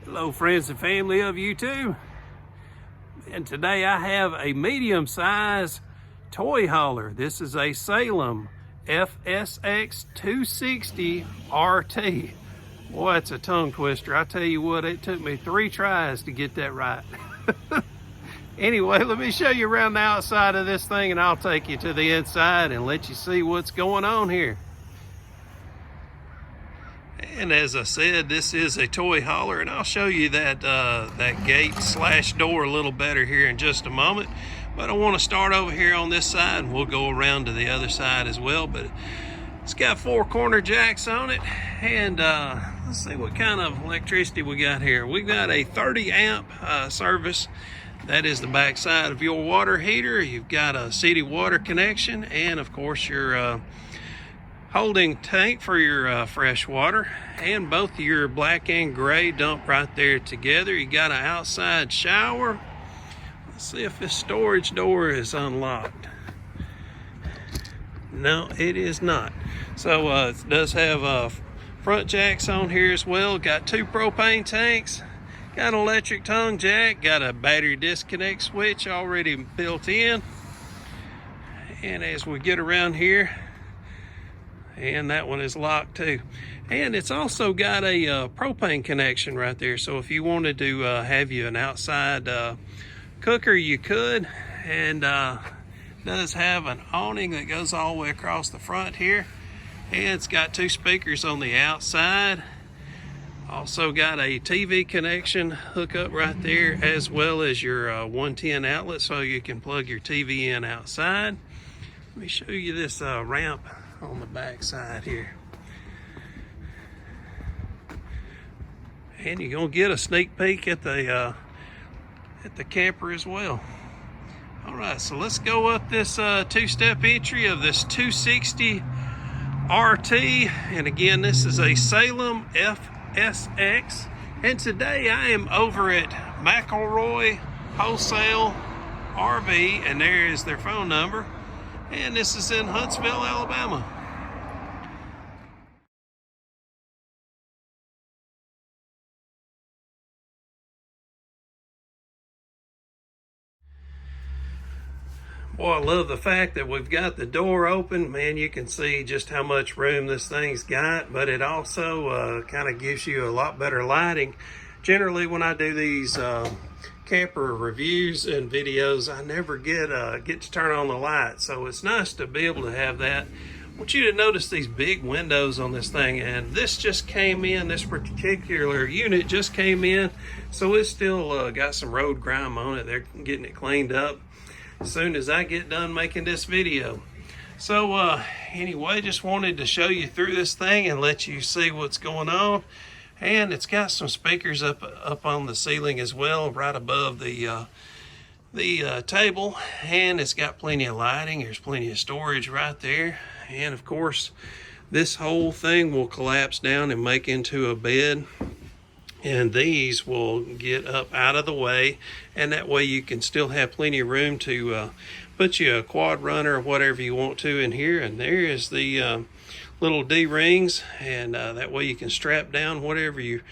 Hello friends and family of YouTube. And today I have a medium-sized toy hauler. This is a Salem FSX260RT. Boy, it's a tongue twister. I tell you what, it took me 3 tries to get that right. Anyway, let me show you around the outside of this thing and I'll take you to the inside and let you see what's going on here. And as I said, this is a toy hauler, and I'll show you that that gate slash door a little better here in just a moment. But I want to start over here on this side, and we'll go around to the other side as well. But it's got 4 corner jacks on it, and let's see what kind of electricity we got here. We got a 30 amp service. That is the back side of your water heater. You've got a city water connection, and of course your holding tank for your fresh water, and both your black and gray dump right there together. You got an outside shower. Let's see if this storage door is unlocked. No, it is not. So it does have front jacks on here as well. Got 2 propane tanks, got an electric tongue jack, got a battery disconnect switch already built in. And as we get around here, and that one is locked too. And it's also got a propane connection right there. So if you wanted to have you an outside cooker, you could. And does have an awning that goes all the way across the front here. And it's got 2 speakers on the outside. Also got a TV connection hookup right there, as well as your 110 outlet, so you can plug your TV in outside. Let me show you this ramp on the back side here, and you're gonna get a sneak peek at the camper as well. All right, so let's go up this 2-step entry of this 260 RT, and again, this is a Salem FSX, and today I am over at McElroy Wholesale RV, and there is their phone number. And this is in Huntsville, Alabama. Boy, I love the fact that we've got the door open. Man, you can see just how much room this thing's got, but it also kind of gives you a lot better lighting. Generally, when I do these camper reviews and videos, I never get to turn on the light, so it's nice to be able to have that. I want you to notice these big windows on this thing, and this just came in. This particular unit just came in, so it's still got some road grime on it. They're getting it cleaned up as soon as I get done making this video. So anyway, just wanted to show you through this thing and let you see what's going on. And it's got some speakers up on the ceiling as well, right above the table. And it's got plenty of lighting. There's plenty of storage right there. And of course, this whole thing will collapse down and make into a bed. And these will get up out of the way. And that way you can still have plenty of room to put you a quad runner or whatever you want to in here. And there is the little D-rings, and that way you can strap down whatever you're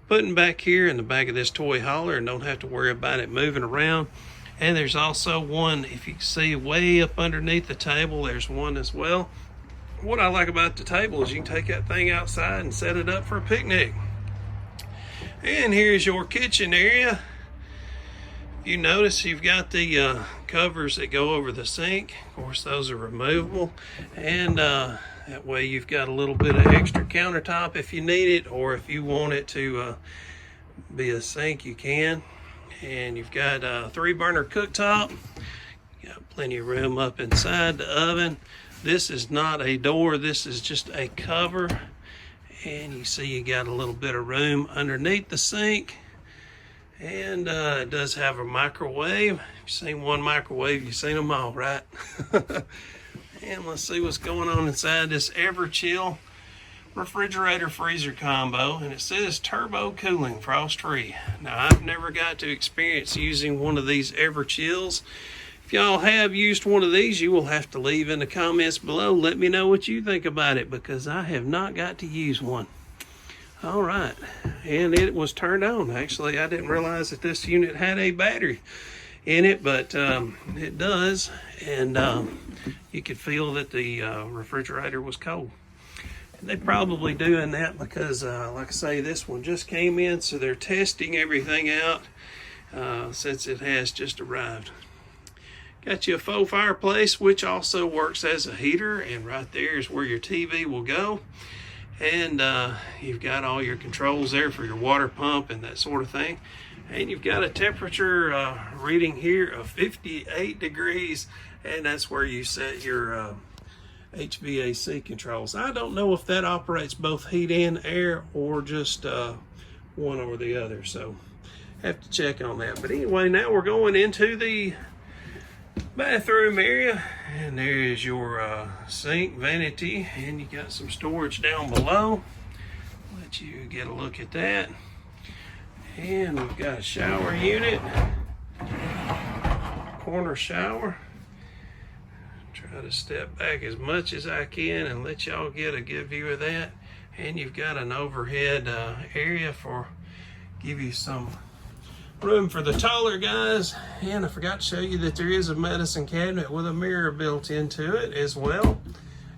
putting back here in the back of this toy hauler and don't have to worry about it moving around. And there's also one, if you can see way up underneath the table, there's one as well. What I like about the table is you can take that thing outside and set it up for a picnic. And here's your kitchen area. You notice you've got the covers that go over the sink. Of course, those are removable, and that way you've got a little bit of extra countertop if you need it, or if you want it to be a sink, you can. And you've got a 3-burner cooktop. You got plenty of room up inside the oven. This is not a door, this is just a cover. And you see you got a little bit of room underneath the sink. And it does have a microwave. If you've seen one microwave, you've seen them all, right? And let's see what's going on inside this Ever-Chill refrigerator freezer combo. And it says turbo cooling, frost free. Now, I've never got to experience using one of these Ever-Chills. If y'all have used one of these, you will have to leave in the comments below. Let me know what you think about it, because I have not got to use one. All right, and it was turned on. Actually, I didn't realize that this unit had a battery in it, but it does, and you could feel that the refrigerator was cold. And they're probably doing that because, like I say, this one just came in, so they're testing everything out since it has just arrived. Got you a faux fireplace, which also works as a heater, and right there is where your TV will go. And you've got all your controls there for your water pump and that sort of thing. And you've got a temperature reading here of 58 degrees, and that's where you set your HVAC controls. I don't know if that operates both heat and air or just one or the other, so have to check on that. But anyway, now we're going into the bathroom area, and there is your sink, vanity, and you got some storage down below. Let you get a look at that. And we've got a shower unit, corner shower. Try to step back as much as I can and let y'all get a good view of that. And you've got an overhead area for give you some room for the taller guys. And I forgot to show you that there is a medicine cabinet with a mirror built into it as well.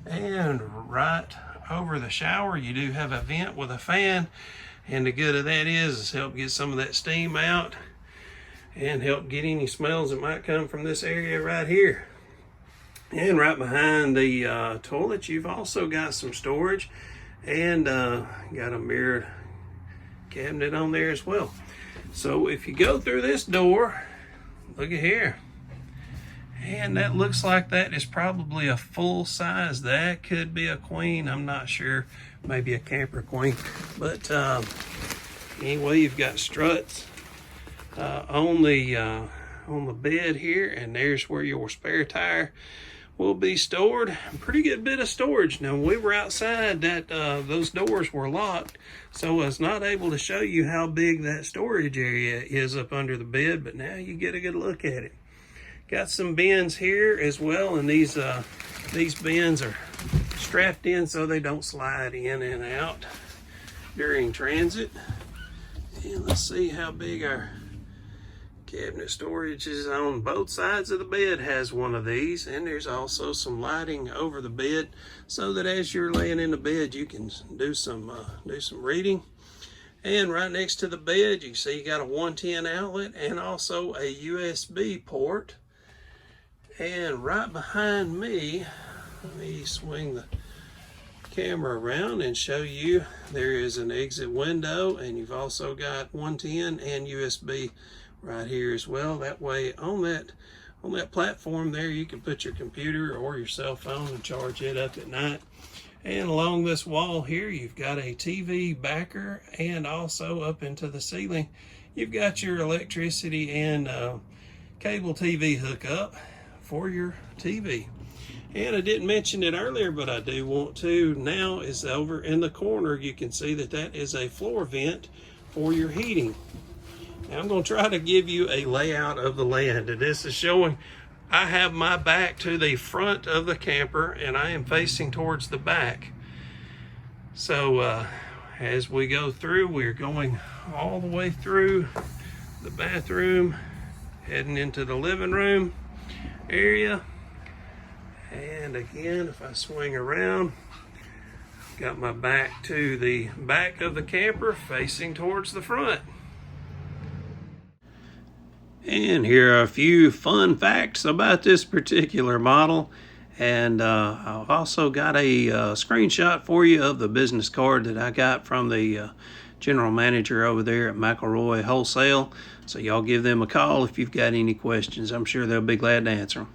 And right over the shower you do have a vent with a fan, and the good of that is help get some of that steam out and help get any smells that might come from this area right here. And right behind the toilet you've also got some storage, and got a mirrored cabinet on there as well. So if you go through this door, look at here, and that looks like that is probably a full size. That could be a queen, I'm not sure, maybe a camper queen. But anyway, you've got struts on the bed here, and there's where your spare tire will be stored. A pretty good bit of storage. Now, when we were outside, that those doors were locked, so I was not able to show you how big that storage area is up under the bed, but now you get a good look at it. Got some bins here as well, and these bins are strapped in so they don't slide in and out during transit. And let's see how big our cabinet storage is. On both sides of the bed has one of these, and there's also some lighting over the bed so that as you're laying in the bed you can do some reading. And right next to the bed you can see you got a 110 outlet and also a USB port. And right behind me, let me swing the camera around and show you, there is an exit window, and you've also got 110 and USB right here as well. That way on that platform there you can put your computer or your cell phone and charge it up at night. And along this wall here you've got a TV backer, and also up into the ceiling you've got your electricity and cable TV hookup for your TV. And I didn't mention it earlier, but I do want to now, is over in the corner you can see that that is a floor vent for your heating. Now I'm going to try to give you a layout of the land, and this is showing I have my back to the front of the camper and I am facing towards the back. So as we go through, we're going all the way through the bathroom, heading into the living room area. And again, if I swing around, got my back to the back of the camper facing towards the front. And here are a few fun facts about this particular model. And I've also got a screenshot for you of the business card that I got from the general manager over there at McElroy Wholesale. So y'all give them a call if you've got any questions. I'm sure they'll be glad to answer them.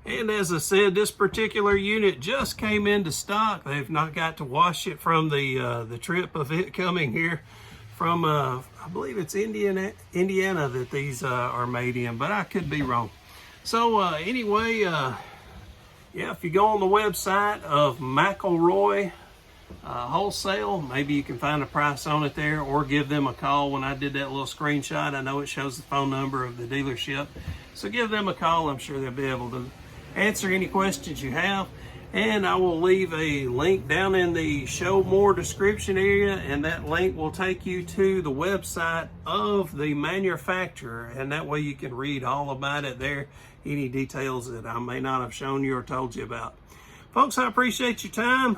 And as I said, this particular unit just came into stock. They've not got to wash it from the trip of it coming here from, I believe it's Indiana that these are made in, but I could be wrong. So anyway, yeah, if you go on the website of McElroy wholesale, maybe you can find a price on it there, or give them a call. When I did that little screenshot, I know it shows the phone number of the dealership, so give them a call. I'm sure they'll be able to answer any questions you have. And I will leave a link down in the show more description area, and that link will take you to the website of the manufacturer, and that way you can read all about it there, any details that I may not have shown you or told you about. Folks, I appreciate your time.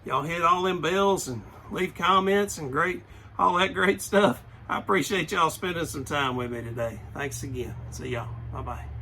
Y'all hit all them bells and leave comments and all that great stuff. I appreciate y'all spending some time with me today. Thanks again. See y'all. Bye-bye.